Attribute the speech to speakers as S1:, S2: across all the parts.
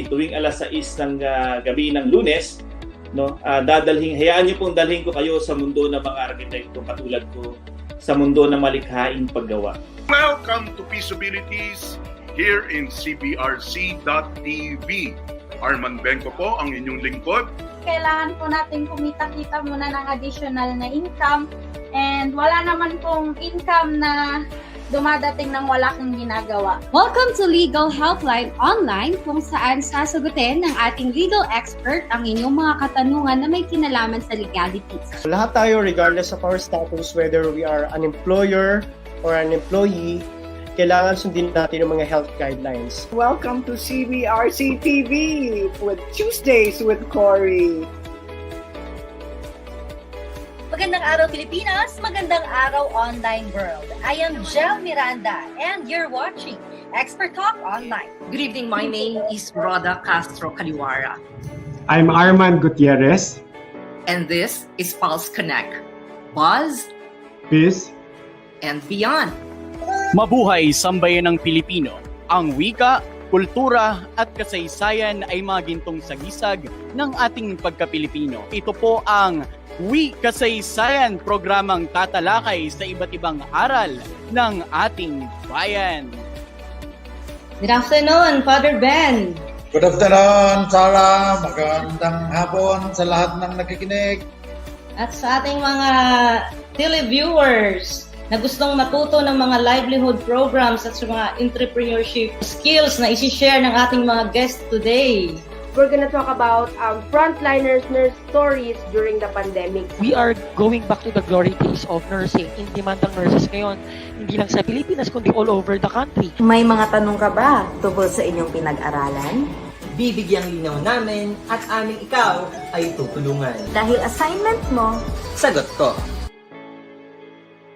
S1: tuwing alas 6 ng gabi ng Lunes, no? Hayaan niyo pong dalhin ko kayo sa mundo ng mga arkitekto katulad ko, sa mundo ng malikhaing paggawa.
S2: Welcome to Peaceabilities here in cbrc.tv. Arman Benko po ang inyong lingkod.
S3: Kailangan po natin kumita-kita muna ng additional na income, and wala naman pong income na dumadating ng wala kang ginagawa.
S4: Welcome to Legal Helpline Online, kung saan sasagutin ng ating legal expert ang inyong mga katanungan na may kinalaman sa legalities.
S5: Lahat tayo, regardless of our status, whether we are an employer or an employee, kailangan sundin natin ang mga health guidelines.
S6: Welcome to CBRC TV with Tuesdays with Cory.
S7: Magandang araw Pilipinas, magandang araw online world. I am Jel Miranda and you're watching Expert Talk Online.
S8: Good evening, my name is Roda Castro Caliwara.
S9: I'm Arman Gutierrez.
S8: And this is Pulse Connect. Buzz,
S9: Peace,
S8: and beyond.
S10: Mabuhay sambayan ng Pilipino. Ang wika, kultura at kasaysayan ay mga gintong sagisag ng ating pagka-Pilipino. Ito po ang Kasaysayan, programang tatalakay sa iba't ibang aral ng ating bayan.
S11: Good afternoon, Father Ben.
S12: Good afternoon, Sarah. Magandang hapon sa lahat ng nakikinig.
S11: At sa ating mga televiewers na gustong matuto ng mga livelihood programs at sa mga entrepreneurship skills na isi-share ng ating mga guests today.
S13: We're gonna talk about frontliners nurse stories during the pandemic.
S14: We are going back to the glory days of nursing. In-demand ang nurses ngayon, hindi lang sa Pilipinas, kundi all over the country.
S15: May mga tanong ka ba tungkol sa inyong pinag-aralan?
S16: Bibigyang linaw namin at aming ikaw ay tutulungan.
S15: Dahil assignment mo,
S16: sagot ko.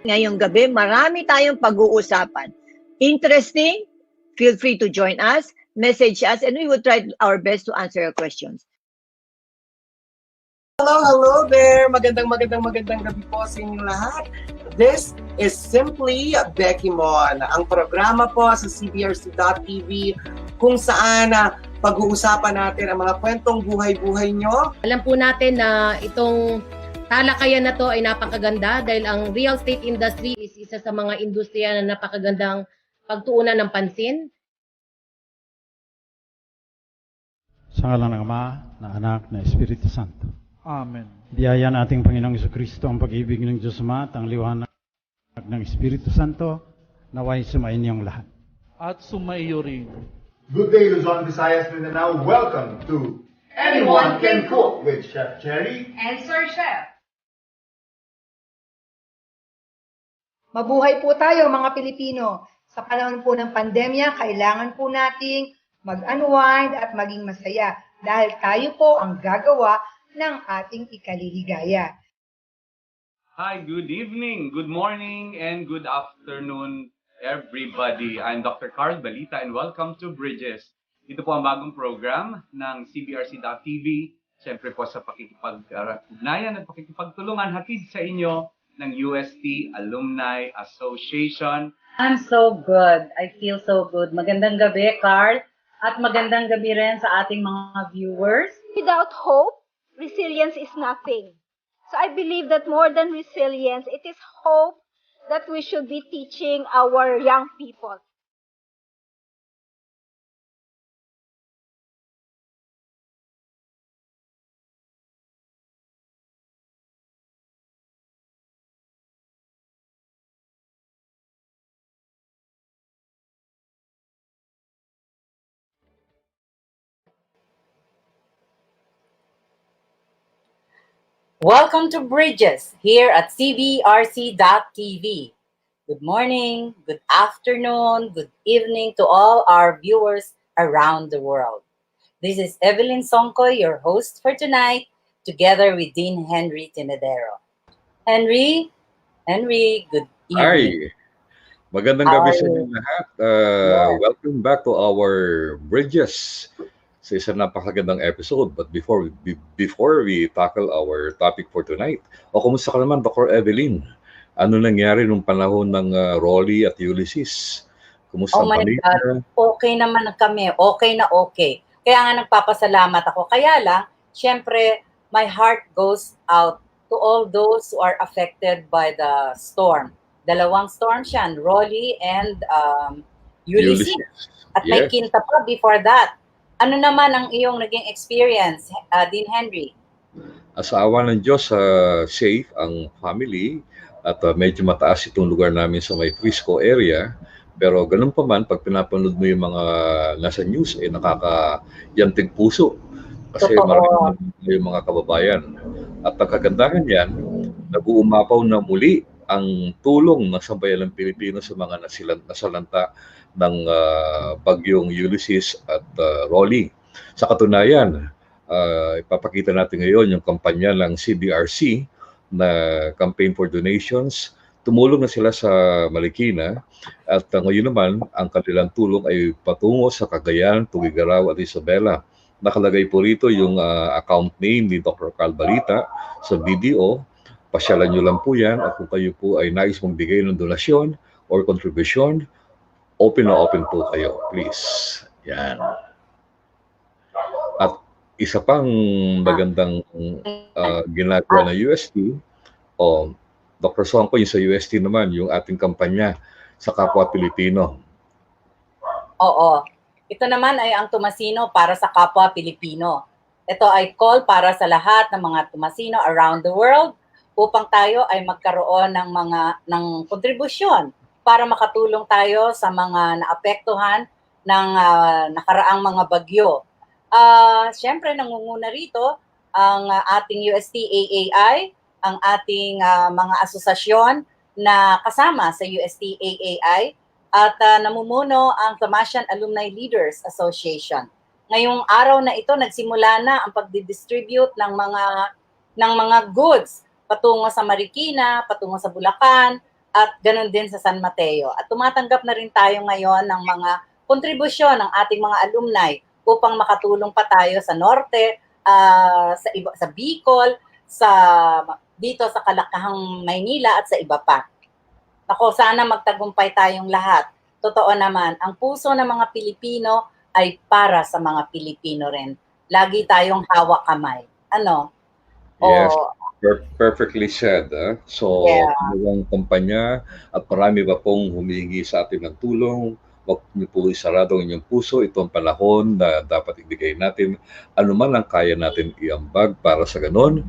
S17: Ngayong gabi, marami tayong pag-uusapan. Interesting? Feel free to join us, message us, and we will try our best to answer your questions.
S6: Hello there! Magandang gabi po sa inyong lahat. This is Simply Becky Mon, ang programa po sa cbrc.tv kung saan pag-uusapan natin ang mga kwentong buhay-buhay nyo.
S18: Alam po natin na itong talakayan na to ay napakaganda dahil ang real estate industry is isa sa mga industriya na napakagandang pagtuunan ng pansin.
S19: Sa ngalan ng Ama, na Anak, na Espiritu Santo.
S9: Amen.
S19: Biyaya ng ating Panginoong Jesucristo, ang pag-ibig ng Diyos Ama at ang liwanag ng Espiritu Santo, naway sumain niyong lahat.
S9: At sumaiyo rin.
S20: Good day, Luzon, Visayas, Mindanao. Welcome to Anyone Can Cook with Chef Cherry
S7: And Sir Chef.
S6: Mabuhay po tayo mga Pilipino. Sa panahon po ng pandemya, kailangan po nating mag-unwind at maging masaya dahil tayo po ang gagawa ng ating ikaliligaya.
S3: Hi, good evening, good morning, and good afternoon, everybody. I'm Dr. Carl Balita and welcome to Bridges. Ito po ang bagong program ng cbrc.tv. Siyempre po sa pakikipag-ugnayan at pakikipagtulungan hatid sa inyo ng UST Alumni Association.
S11: I'm so good. I feel so good. Magandang gabi, Carl. At magandang gabi rin sa ating mga viewers.
S3: Without hope, resilience is nothing. So I believe that more than resilience, it is hope that we should be teaching our young people.
S2: Welcome to Bridges here at cbrc.tv. Good morning, good afternoon, good evening to all our viewers around the world. This is Evelyn Songkoy, your host for tonight, together with Dean Henry Tinadero. Henry, good evening.
S5: Hi, magandang gabi sa inyo lahat. Welcome back to our Bridges sa isang napakagandang episode. But before we tackle our topic for tonight, kumusta ka naman, Dr. Evelyn? Ano nangyari nung panahon ng Rolly at Ulysses? Kumusta
S2: ang pamilya? God, okay naman kami. Okay na okay. Kaya nga nagpapasalamat ako. Kaya lang, syempre, my heart goes out to all those who are affected by the storm. Dalawang storms yan, Rolly and Ulysses. At may
S5: Yes.
S2: Quinta pa before that. Ano naman ang iyong naging experience, Dean Henry?
S5: Asawa ng Diyos, safe ang family at medyo mataas itong lugar namin sa may Frisco area. Pero ganun pa man, pag pinapanood mo yung mga nasa news, nakakayantig puso. Kasi marami yung mga kababayan. At ang kagandahan yan, nag-uumapaw na muli ang tulong ng sambayan ng Pilipino sa mga nasalanta ng bagyong Ulysses at Rolly. Sa katunayan, ipapakita natin ngayon yung kampanya ng CBRC na Campaign for Donations. Tumulong na sila sa Marikina at ngayon naman ang kanilang tulong ay patungo sa Cagayan, Tugigaraw at Isabela. Nakalagay po rito yung account name ni Dr. Carl Balita sa BDO. Pasyalan nyo lang po yan at kung kayo po ay nais mong bigay ng donasyon or contribution, open na open po kayo, please. Yan. At isa pang magandang ginagawa ng UST, Dr. Songko, yung sa UST naman, yung ating kampanya sa kapwa Pilipino.
S2: Oo. Ito naman ay ang Thomasino para sa kapwa Pilipino. Ito ay call para sa lahat ng mga Thomasino around the world upang tayo ay magkaroon ng kontribusyon para makatulong tayo sa mga naapektuhan ng nakaraang mga bagyo. Siyempre, nangunguna rito ang ating USTAAI, ang ating mga asosasyon na kasama sa USTAAI, at namumuno ang Thomasian Alumni Leaders Association. Ngayong araw na ito, nagsimula na ang pagdidistribute ng mga goods patungo sa Marikina, patungo sa Bulacan, at ganun din sa San Mateo. At tumatanggap na rin tayo ngayon ng mga kontribusyon ng ating mga alumni upang makatulong pa tayo sa Norte, sa Bicol, dito sa Kalakahang Maynila at sa iba pa. Ako, sana magtagumpay tayong lahat. Totoo naman, ang puso ng mga Pilipino ay para sa mga Pilipino rin. Lagi tayong hawak kamay. Ano?
S5: Yes, perfectly said. So, ang kampanya at marami pa pong humihingi sa atin ng tulong. Huwag niyo po isarado ang inyong puso. Ito ang panahon na dapat ibigay natin. Ano man ang kaya natin iambag para sa ganon.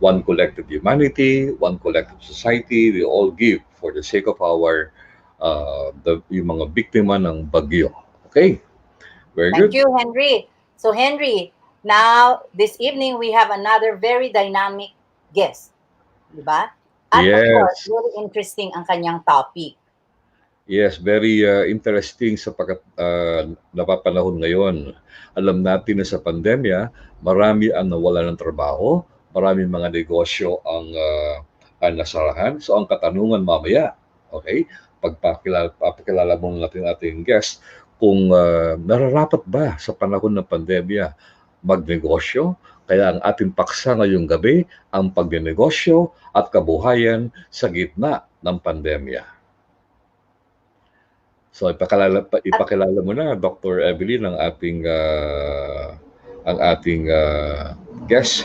S5: One collective humanity, one collective society, we all give for the sake of our yung mga biktima ng bagyo. Okay? Very good.
S2: Thank you, Henry. So, Henry, now, this evening, we have another very dynamic guest. Diba? At of course, very interesting ang kanyang topic.
S5: Yes, very interesting sapagkat napapanahon ngayon. Alam natin na sa pandemya, marami ang nawala ng trabaho, maraming mga negosyo ang nasarahan. So ang katanungan mamaya, okay, pagpapakilala mo natin ating guest, kung nararapat ba sa panahon ng pandemya magnegosyo? Kaya ang ating paksa ngayong gabi, ang pagnenegosyo at kabuhayan sa gitna ng pandemya. So ipakilala mo na, Dr. Evelyn, ang ating guest.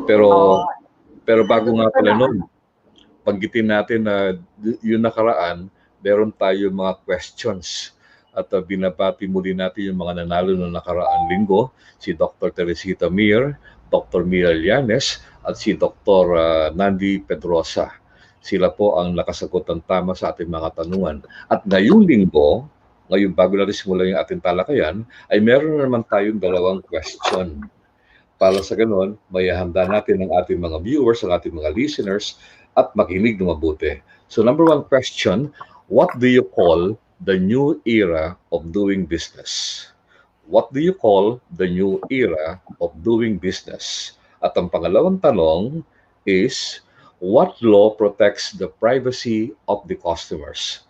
S5: Pero bago nga pala nun, panggitin natin na yung nakaraan, meron tayo mga questions at binabati muli natin yung mga nanalo ng nakaraan linggo, si Dr. Teresita Mir, Dr. Mira Llanes at si Dr. Nandi Pedrosa. Sila po ang nakasagot ng tama sa ating mga tanungan. At ngayong linggo, bago natin simulan yung ating talakayan, ay meron naman tayong dalawang question. Para sa ganon, may handa natin ang ating mga viewers, ang ating mga listeners, at makinig na mabuti. So number one question, what do you call the new era of doing business? What do you call the new era of doing business? At ang pangalawang tanong is, what law protects the privacy of the customers?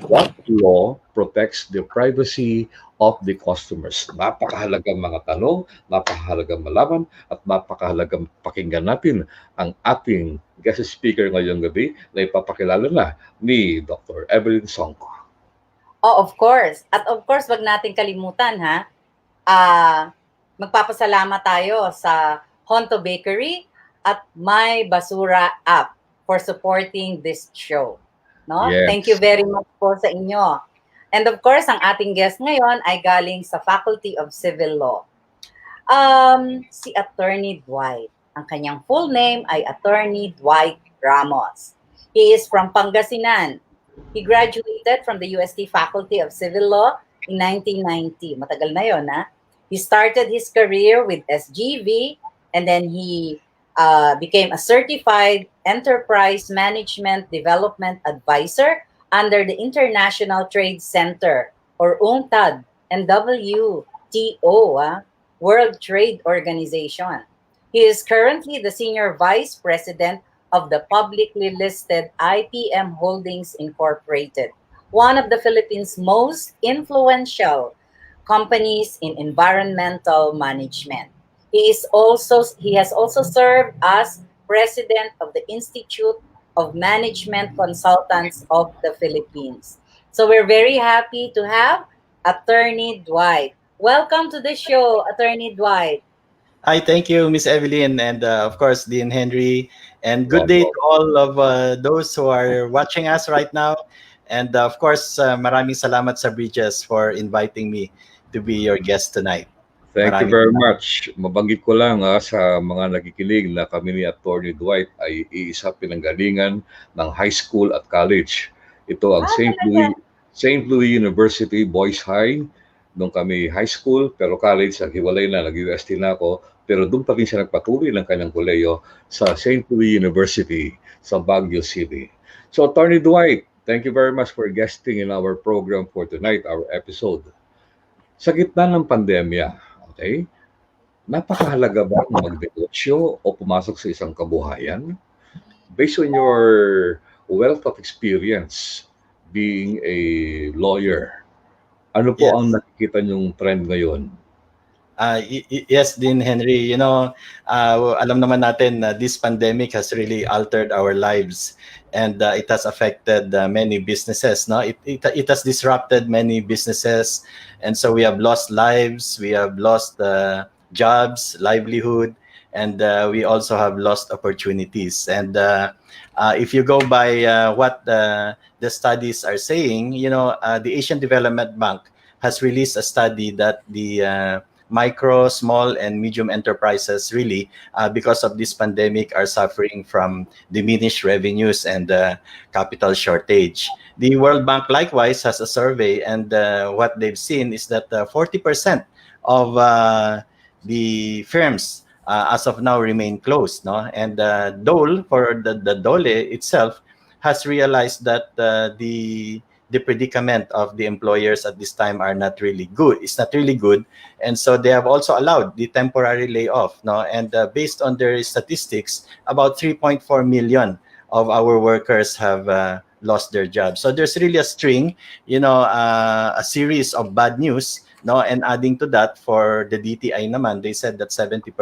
S5: What law protects the privacy of the customers? Napakahalagang mga tanong, napakahalagang malaman, at napakahalagang pakinggan natin ang ating guest speaker ngayong gabi na ipapakilala na ni Dr. Evelyn Songko.
S2: Oh, of course. At of course, wag natin kalimutan, magpapasalamat tayo sa Honto Bakery at My Basura app for supporting this show. No?
S5: Yes.
S2: Thank you very much po sa inyo. And of course, ang ating guest ngayon ay galing sa Faculty of Civil Law. Si Attorney Dwight. Ang kanyang full name ay Attorney Dwight Ramos. He is from Pangasinan. He graduated from the UST Faculty of Civil Law in 1990. Matagal na yon, ha? He started his career with SGV and then he became a certified enterprise management development advisor under the International Trade Center or UNCTAD and WTO, World Trade Organization. He is currently the Senior Vice President of the publicly listed IPM Holdings Incorporated, one of the Philippines' most influential companies in environmental management. He has also served as President of the Institute of Management Consultants of the Philippines. So we're very happy to have Attorney Dwight. Welcome to the show, Attorney Dwight.
S21: Hi, thank you, Miss Evelyn, and of course, Dean Henry. And good day to all of those who are watching us right now. And of course, maraming salamat sa Bridges for inviting me to be your guest tonight.
S5: Thank you very much. Mabanggit ko lang sa mga nakikinig na kami ni Attorney Dwight ay iisa pinanggalingan ng high school at college. Ito ang St. Louis University Boys High. Nung kami high school, pero college, naghiwalay na, nag-UST na ako. Pero doon pa rin siya nagpatuloy ng kanyang koleyo sa St. Louis University sa Baguio City. So Attorney Dwight, thank you very much for guesting in our program for tonight, our episode. Sa gitna ng pandemya, okay, napakahalaga ba magnegosyo o pumasok sa isang kabuhayan? Based on your wealth of experience being a lawyer, ano po ang nakikita niyong trend ngayon?
S21: Yes, Dean Henry, you know, alam naman natin na this pandemic has really altered our lives and it has affected many businesses. No, it has disrupted many businesses, and so we have lost lives, we have lost jobs, livelihood, and we also have lost opportunities. And if you go by what the studies are saying, you know, the Asian Development Bank has released a study that the micro, small, and medium enterprises really, because of this pandemic, are suffering from diminished revenues and capital shortage. The World Bank likewise has a survey, and what they've seen is that 40% of the firms as of now remain closed, no? And Dole, for the Dole itself, has realized that the predicament of the employers at this time are not really good. It's not really good, and so they have also allowed the temporary layoff, no? And based on their statistics, about 3.4 million of our workers have lost their jobs. So there's really a string, you know, a series of bad news, no? And adding to that, for the DTI naman, they said that 70%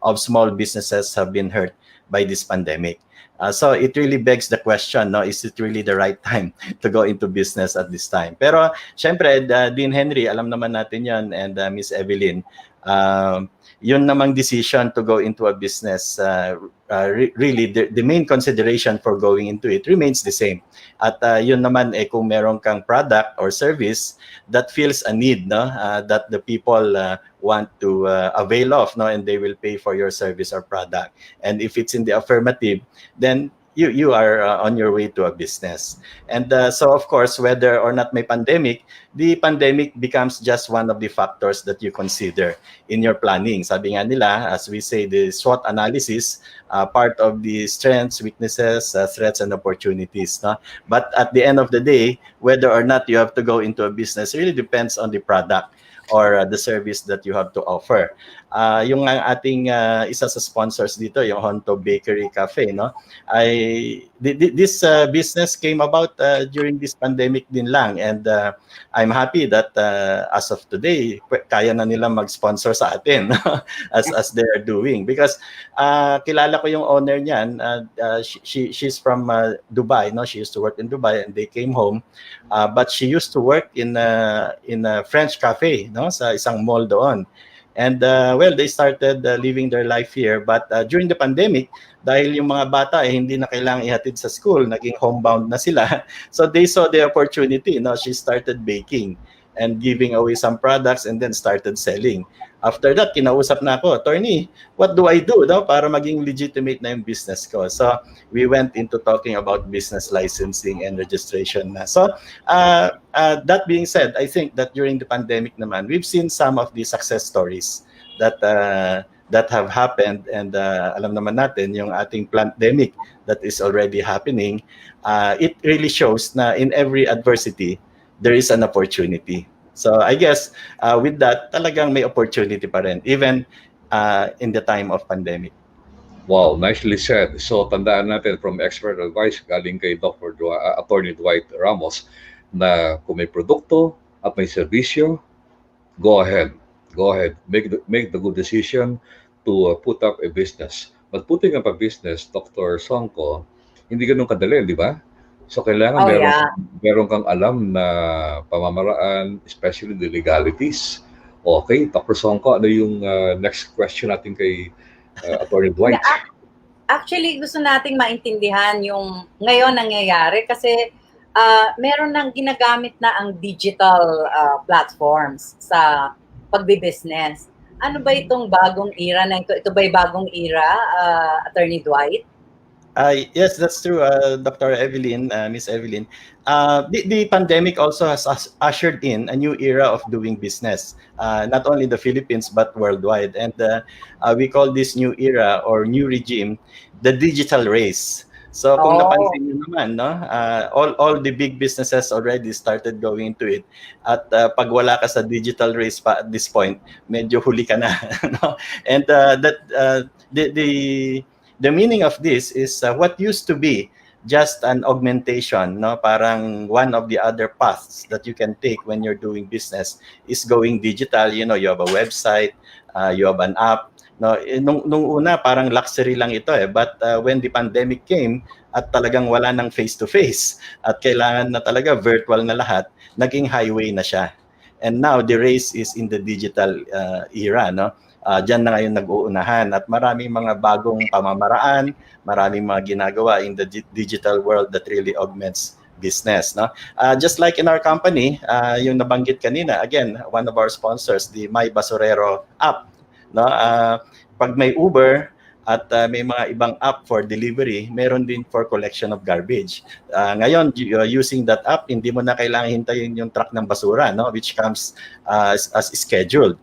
S21: of small businesses have been hurt by this pandemic. So it really begs the question, no, is it really the right time to go into business at this time? Pero syempre, Dean Henry, alam naman natin yan, and Miss Evelyn, yun namang decision to go into a business, really the main consideration for going into it remains the same. At yun naman, kung meron kang product or service that feels a need, no, that the people want to avail of, no, and they will pay for your service or product. And if it's in the affirmative, then you are on your way to a business. And so of course, whether or not may pandemic, the pandemic becomes just one of the factors that you consider in your planning. Sabi nga nila, as we say, the SWOT analysis, part of the strengths, weaknesses, threats, and opportunities. No? But at the end of the day, whether or not you have to go into a business really depends on the product or the service that you have to offer. Yung ating isa sa sponsors dito, yung Honto Bakery Cafe, no? This business came about during this pandemic din lang, and I'm happy that as of today, kaya na nila mag-sponsor sa atin as they are doing, because kilala ko yung owner niyan. She's from Dubai, no? She used to work in Dubai and they came home, but she used to work in a French cafe, no, sa isang mall doon. And well, they started living their life here. But during the pandemic, dahil yung mga bata hindi na kailangang ihatid sa school, naging homebound na sila. So they saw the opportunity. She started baking and giving away some products and then started selling. After that, kinausap na ako, attorney, what do I do para maging legitimate na yung business ko? So we went into talking about business licensing and registration na. So that being said, I think that during the pandemic naman, we've seen some of the success stories that have happened, and alam naman natin yung ating pandemic that is already happening. It really shows na in every adversity, there is an opportunity. So I guess with that, talagang may opportunity pa rin, even in the time of pandemic.
S5: Wow, nicely said. So tandaan natin from expert advice galing kay Attorney Dwight Ramos na kung may produkto at may serbisyo, go ahead. Go ahead. Make the good decision to put up a business. But putting up a business, Dr. Songko, hindi ganun kadali, di ba? So kailangan meron kang alam na pamamaraan, especially the legalities. Okay, Dr. Songko, ano yung next question natin kay Attorney Dwight?
S2: Actually, gusto nating maintindihan yung ngayon nangyayari kasi meron nang ginagamit na ang digital platforms sa pagbi-business. Ano ba itong bagong era na ito? Ito ba yung bagong era, Attorney Dwight?
S21: Yes, that's true, Dr. Evelyn, Miss Evelyn. The pandemic also has ushered in a new era of doing business, not only in the Philippines but worldwide. And we call this new era or new regime the digital race. So kung napansin niyo naman, all the big businesses already started going into it. At pag wala ka sa digital race pa at this point, medyo huli ka na. And the meaning of this is what used to be just an augmentation, parang one of the other paths that you can take when you're doing business is going digital. You have a website, you have an app. Nung una parang luxury lang ito but when the pandemic came at talagang wala ng face-to-face at kailangan na talaga virtual na lahat, naging highway na siya. And now the race is in the digital era, Diyan na ngayon nag-uunahan at maraming mga bagong pamamaraan, maraming mga ginagawa in the digital world that really augments business. Just like in our company, yung nabanggit kanina, again, one of our sponsors, the My Basurero app. Pag may Uber at may mga ibang app for delivery, meron din for collection of garbage. Ngayon, using that app, hindi mo na kailangan hintayin yung truck ng basura, which comes as scheduled.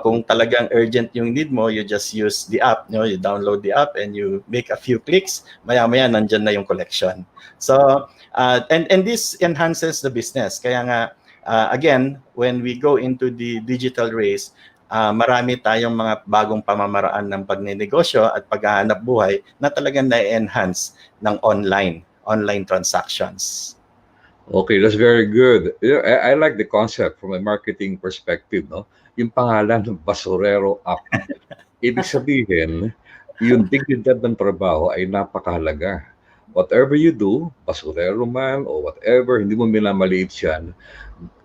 S21: Kung talagang urgent yung need mo, you just use the app, you download the app and you make a few clicks, maya-maya nandyan na yung collection. So, and this enhances the business. Kaya nga, again, when we go into the digital race, marami tayong mga bagong pamamaraan ng pagnenegosyo at paghahanap buhay na talagang na-enhance ng online transactions.
S5: Okay, that's very good. I like the concept from a marketing perspective, yung pangalan ng Basurero app. Ibig sabihin, yung dignidad ng trabaho ay napakahalaga. Whatever you do, basurero man o whatever, hindi mo minamaliit yan,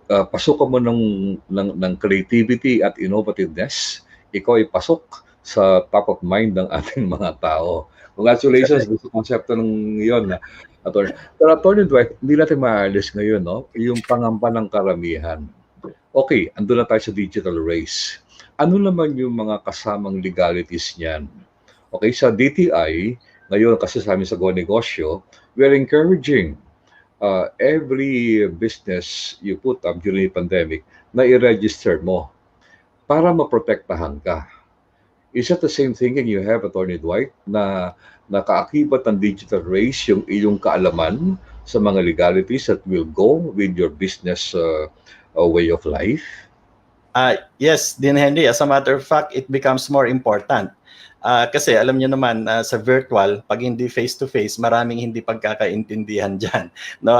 S5: pasukan mo ng creativity at innovativeness, ikaw ay pasok sa top of mind ng ating mga tao. Congratulations sa konsepto ng yun. Pero Atty. Dwight, hindi natin maalis ngayon, yung pangamba ng karamihan. Okay, andun na tayo sa digital race. Ano naman yung mga kasamang legalities niyan? Okay, sa DTI, ngayon kasi sa amin sa Kabuhayan, we're encouraging every business you put up during the pandemic na i-register mo para maprotektahan ka. Is that the same thinking you have, Atty. Dwight, na nakaakibat ng digital race yung iyong kaalaman sa mga legalities that will go with your business way of life?
S21: Yes, Dean Henry. As a matter of fact, it becomes more important. Kasi alam niyo naman, sa virtual, pag hindi face-to-face, maraming hindi pagkakaintindihan dyan.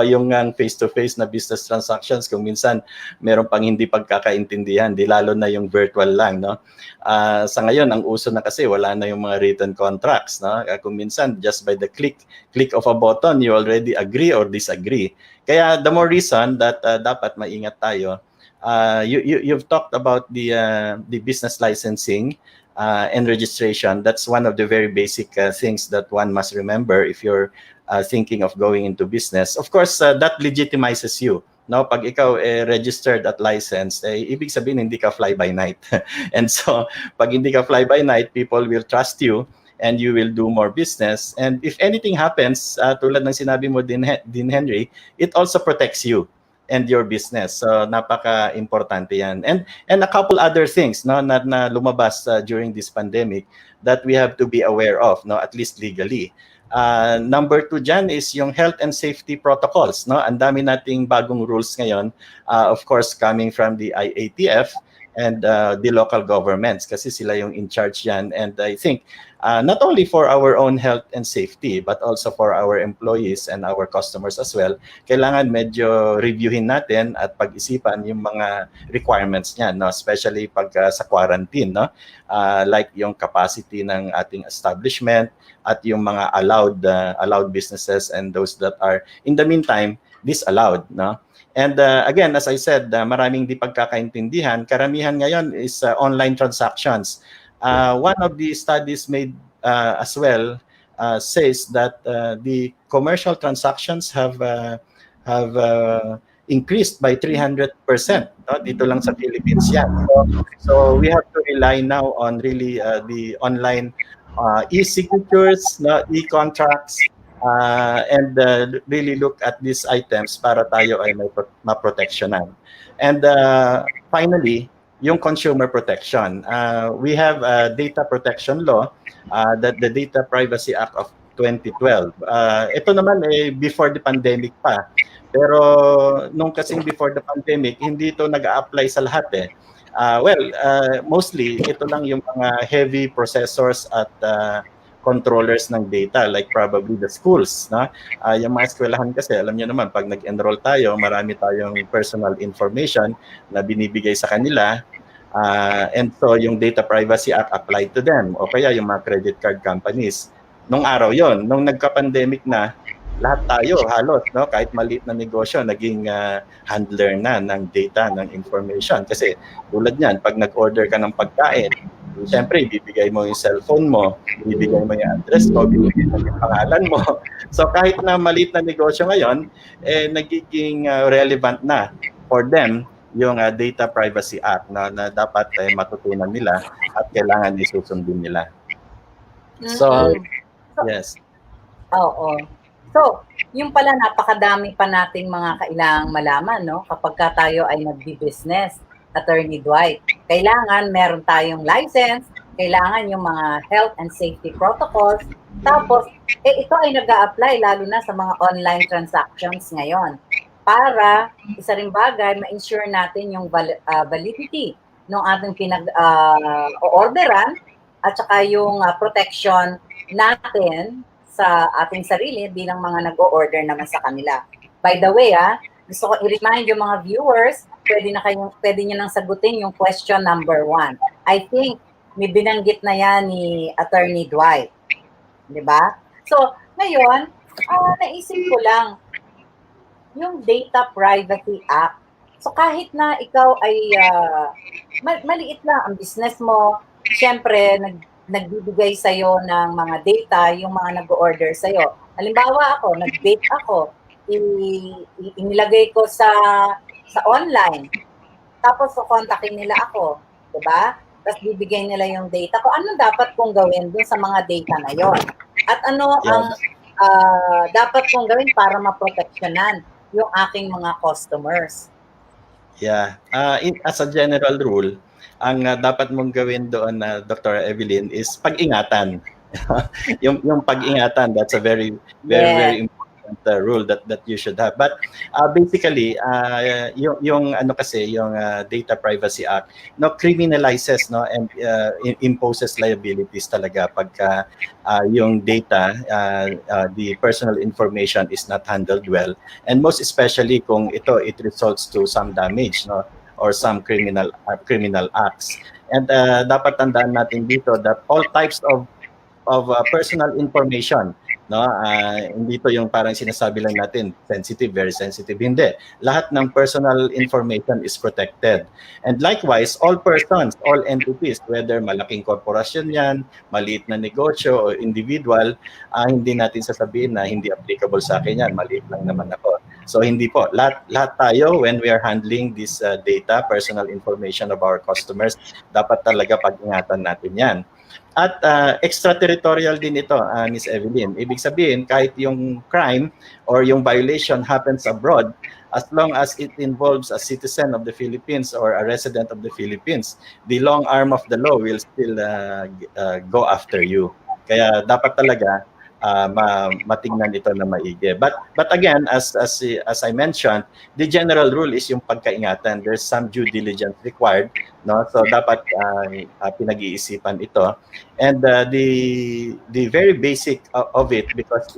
S21: Yung face-to-face na business transactions, kung minsan meron pang hindi pagkakaintindihan, di lalo na yung virtual lang. Sa ngayon, ang uso na kasi, wala na yung mga written contracts. Kung minsan, just by the click of a button, you already agree or disagree. Kaya the more reason that dapat maingat tayo You've talked about the business licensing and registration. That's one of the very basic things that one must remember if you're thinking of going into business. Of course, that legitimizes you. No, pag ikaw registered at licensed, ibig sabihin hindi ka fly by night. And so, pag hindi ka fly by night, people will trust you and you will do more business. And if anything happens, tulad ng sinabi mo din Henry, it also protects you and your business. So napaka-importante yan. And a couple other things no na lumabas during this pandemic that we have to be aware of, no, at least legally. Number 2 dyan is yung health and safety protocols. No? Ang dami nating bagong rules ngayon, of course, coming from the IATF and the local governments kasi sila yung in charge yan. And I think not only for our own health and safety, but also for our employees and our customers as well, kailangan medyo reviewin natin at pag-isipan yung mga requirements niyan, no? Especially pag sa quarantine, no? Like yung capacity ng ating establishment at yung mga allowed businesses and those that are in the meantime disallowed, no? And again, as I said, maraming di pagkakaintindihan. Karamihan ngayon is online transactions. One of the studies made as well says that the commercial transactions have increased by 300%. No? Dito lang sa Philippines yan. So we have to rely now on really the online e-signatures, no? E-contracts, and really look at these items para tayo ay may maproteksyonan. And finally, yung consumer protection. We have a data protection law, that the Data Privacy Act of 2012. Ito naman before the pandemic pa. Pero nung kasing before the pandemic, hindi ito nag-a-apply sa lahat eh. Mostly, ito lang yung mga heavy processors at controllers ng data, like probably the schools. No? Yung mga eskwelahan kasi, alam niyo naman, pag nag-enroll tayo, marami tayong personal information na binibigay sa kanila. And so, yung Data Privacy Act applied to them. O kaya yung mga credit card companies. Nung araw yon, nung nagka-pandemic na, lahat tayo halos, no, kahit maliit na negosyo, naging handler na ng data, ng information. Kasi tulad niyan, pag nag-order ka ng pagkain, siyempre, ibibigay mo yung cellphone mo, ibibigay mo yung address mo, ibibigay mo yung pangalan mo. So kahit na maliit na negosyo ngayon, nagiging relevant na for them yung Data Privacy Act na dapat matutunan nila at kailangan isusundin nila. So, yes.
S2: Oo. So, yung pala napakadami pa nating mga kailangang malaman, no? Kapag ka tayo ay nagbi-business, Attorney Dwight. Kailangan meron tayong license, kailangan yung mga health and safety protocols, tapos, ito ay nag-a-apply lalo na sa mga online transactions ngayon. Para, isa rin bagay, ma-ensure natin yung validity ng ating pinag-orderan at saka yung protection natin sa ating sarili bilang mga nag-o-order naman sa kanila. By the way, gusto ko i-remind yung mga viewers, pwede nyo nang sagutin yung question number 1. I think may binanggit na yan ni Attorney Dwight. Di ba? So, ngayon, naisip ko lang, yung Data Privacy Act. So, kahit na ikaw ay maliit lang ang business mo, syempre, nagbibigay sa'yo ng mga data, yung mga nag-order sa'yo. Halimbawa ako, nag-bake ako, inilagay ko sa online, tapos kontakin nila ako, diba? Tapos bibigay nila yung data ko. Ano dapat kong gawin dun sa mga data na yon? At ano ang dapat kong gawin para maproteksyonan yung aking mga customers?
S21: Yeah. As a general rule, ang dapat mong gawin doon na Dr. Evelyn is pag-ingatan. yung pag-ingatan, that's a very important rule that you should have. But basically, yung Data Privacy Act criminalizes and imposes liabilities talaga pagka yung data, the personal information is not handled well, and most especially kung it results to some damage, or some criminal acts. And dapat tandaan natin dito that all types of personal information No, hindi to yung parang sinasabi lang natin sensitive, very sensitive. Hindi. Lahat ng personal information is protected. And likewise, all persons, all entities, whether malaking korporasyon yan, maliit na negosyo o individual, hindi natin sasabihin na hindi applicable sa akin yan, maliit lang naman ako. So hindi po, lahat tayo when we are handling this data, personal information of our customers, dapat talaga pag-ingatan natin yan. At extraterritorial din ito, Miss Evelyn. Ibig sabihin, kahit yung crime or yung violation happens abroad, as long as it involves a citizen of the Philippines or a resident of the Philippines, the long arm of the law will still go after you. Kaya dapat talaga matignan ito na maigi. But again, as I mentioned, the general rule is yung pagkaingatan. There's some due diligence required, no? So dapat pinag-iisipan ito. And the very basic of it, because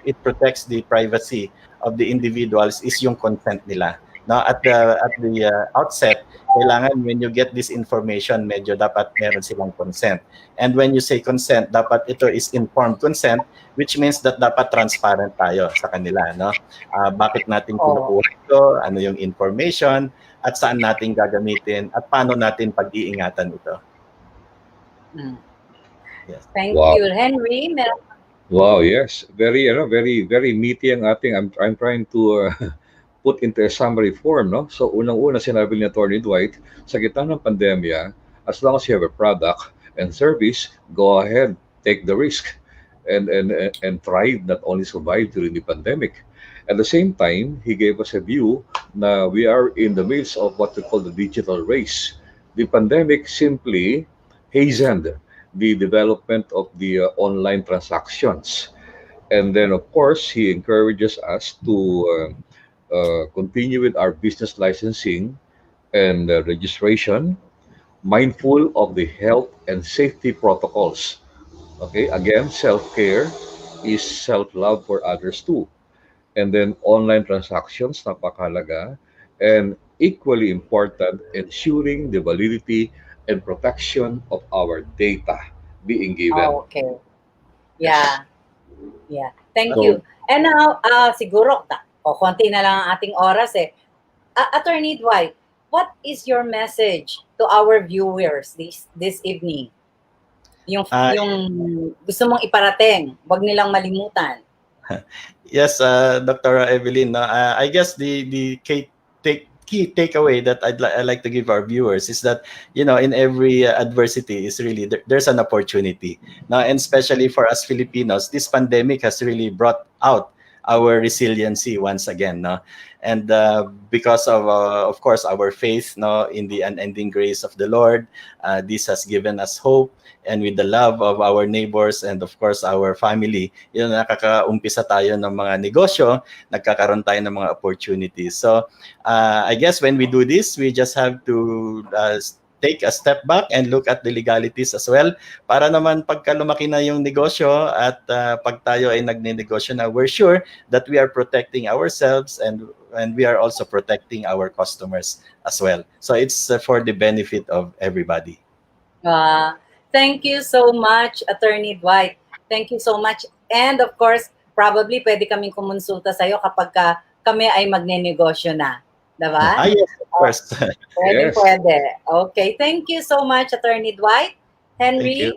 S21: it protects the privacy of the individuals, is yung consent nila. No, at the outset, kailangan when you get this information, medyo dapat meron silang consent. And when you say consent, dapat ito is informed consent, which means that dapat transparent tayo sa kanila, no? Bakit natin kinukuha ito, ano yung information, at saan natin gagamitin, at paano natin pag-iingatan ito.
S2: Yes. Thank you, Henry.
S5: Wow, yes. Very very meaty ang ating. I'm trying to put into a summary form, no? So unang-una sinabi ni Atty. Dwight, sa gitna ng pandemya, as long as you have a product and service, go ahead, take the risk and try not only survive during the pandemic. At the same time, he gave us a view na we are in the midst of what we call the digital race. The pandemic simply hastened the development of the online transactions. And then, of course, he encourages us to continue with our business licensing and registration, mindful of the health and safety protocols. Okay, again, self-care is self-love for others too. And then online transactions, napakahalaga. And equally important, ensuring the validity and protection of our data being given.
S2: Oh, okay. Yeah. Yeah. Thank you. And now, siguro, konti na lang ang ating oras eh. Attorney Dwight, what is your message to our viewers this evening? Yung gusto mong iparating, wag nilang malimutan.
S21: Yes, Dr. Evelyn, I guess the key takeaway that I'd like to give our viewers is that, in every adversity is really there's an opportunity. Now, and especially for us Filipinos, this pandemic has really brought out our resiliency once again, no? And because of course, our faith, no, in the unending grace of the Lord, this has given us hope. And with the love of our neighbors and of course our family, nakakaumpisa tayo ng mga negosyo, nagkakaroon tayo ng mga opportunities. So I guess when we do this, we just have to take a step back and look at the legalities as well, para naman pagka lumaki na yung negosyo at pag tayo ay nagnenegosyo na, we're sure that we are protecting ourselves and we are also protecting our customers as well. So it's for the benefit of everybody.
S2: Thank you so much, Attorney Dwight. Thank you so much. And of course, probably pwede kaming kumonsulta sa'yo kapag kami ay magnenegosyo na. Diba?
S21: Yes, of course.
S2: Pwede. Okay. Thank you so much, Attorney Dwight. Henry?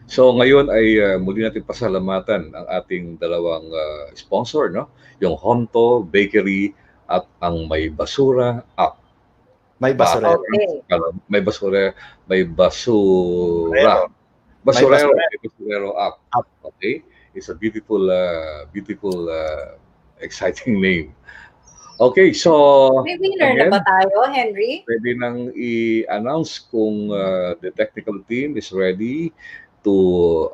S5: So ngayon ay muli natin pasalamatan ang ating dalawang sponsor, no? Yung Honto Bakery at ang May Basura App.
S21: May basura.
S2: Okay.
S5: May basura. May basura. Basurero App. Okay? It's a beautiful, exciting name. Okay, so
S2: May winner na ba tayo, Henry?
S5: Pwede nang i-announce kung the technical team is ready to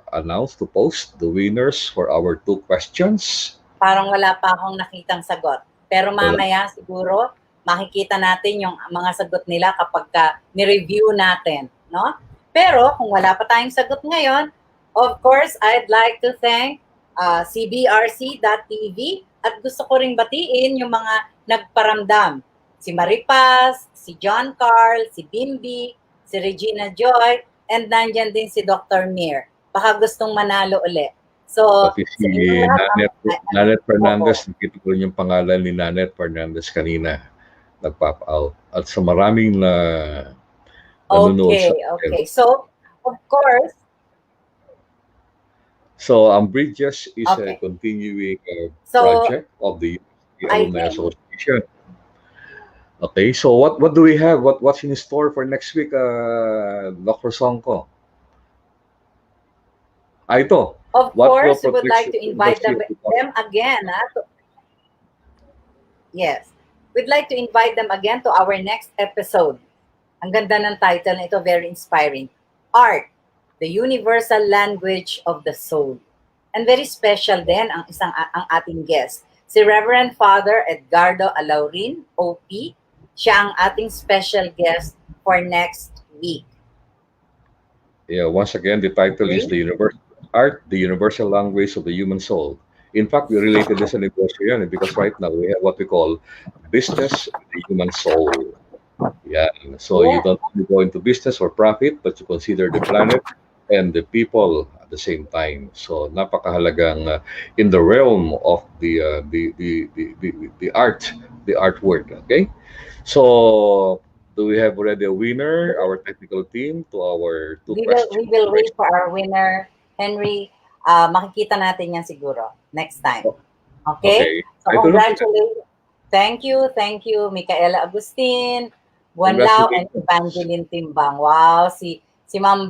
S5: post the winners for our 2 questions.
S2: Parang wala pa akong nakitang sagot. Pero mamaya siguro makikita natin yung mga sagot nila kapag ni-review natin, no? Pero kung wala pa tayong sagot ngayon, of course, I'd like to thank cbrc.tv at gusto ko ring batiin yung mga nagparamdam. Si Maripas, si John Carl, si Bimbi, si Regina Joy, and nandyan din si Dr. Mir. Baka gustong manalo uli. So,
S5: Pati
S2: sa
S5: si
S2: inyong lahat,
S5: Nanet Fernandez,
S2: opo.
S5: nakita ko yung pangalan ni Nanet Fernandez kanina, nag-pop out. At sa maraming na nanonood sa atin.
S2: Okay. So, of course,
S5: So, Bridges is a
S2: okay.
S5: continuing
S2: So,
S5: project of the
S2: I
S5: Alumni
S2: think,
S5: Association. Okay, so what do we have? What's in store for next week, Dr. Songko? Ito.
S2: of
S5: What will
S2: course, we would like
S5: protection
S2: to invite them
S5: industry
S2: again. Yes. We'd like to invite them again to our next episode. Ang ganda ng title nito, very inspiring. Art, the universal language of the soul. And very special din ang ang ating guest, si Reverend Father Edgardo Alaurin, OP. Siya ang ating special guest for next week.
S5: Yeah, once again, the title is the universal art, the universal language of the human soul. In fact, we related this in negosyo yan because right now we have what we call business with the human soul. Yeah, so you don't only go into business or profit, but you consider the planet and the people at the same time. So napakahalagang in the realm of the art world. Okay, so do we have already a winner? Our technical team to our two questions.
S2: We will wait for our winner, Henry. Makikita natin yan siguro next time. Okay? So congratulations. Thank you, Micaela Agustin, Buanlao, and Evangeline Timbang. Wow, si Ma'am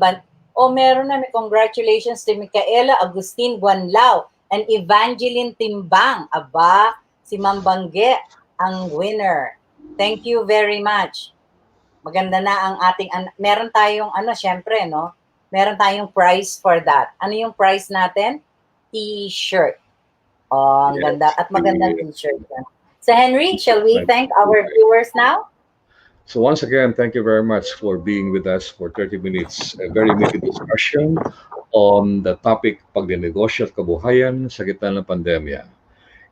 S2: meron na, may congratulations to Micaela Agustin Buanlao and Evangeline Timbang. Aba, si Ma'am Bangge ang winner. Thank you very much. Maganda na ang ating, meron tayong syempre, no? Meron tayong prize for that. Ano yung prize natin? T-shirt. Oh, ang ganda. At magandang t-shirt yan. So Henry, shall we thank our viewers now?
S5: So once again, thank you very much for being with us for 30 minutes. A very meaty discussion on the topic Pagnenegosyo at Kabuhayan sa gitna ng pandemya.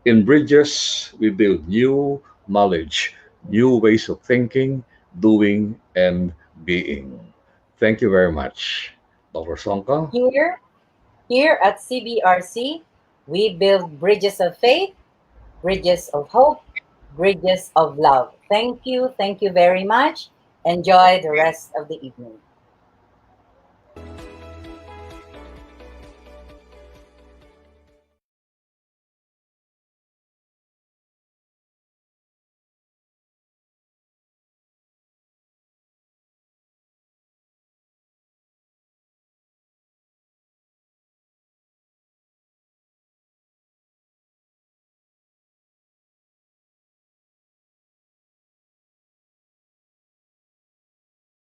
S5: In Bridges, we build new knowledge, new ways of thinking, doing, and being. Thank you very much. Dr. Songka?
S2: Here at CBRC, we build bridges of faith, bridges of hope, bridges of love. Thank you very much. Enjoy the rest of the evening.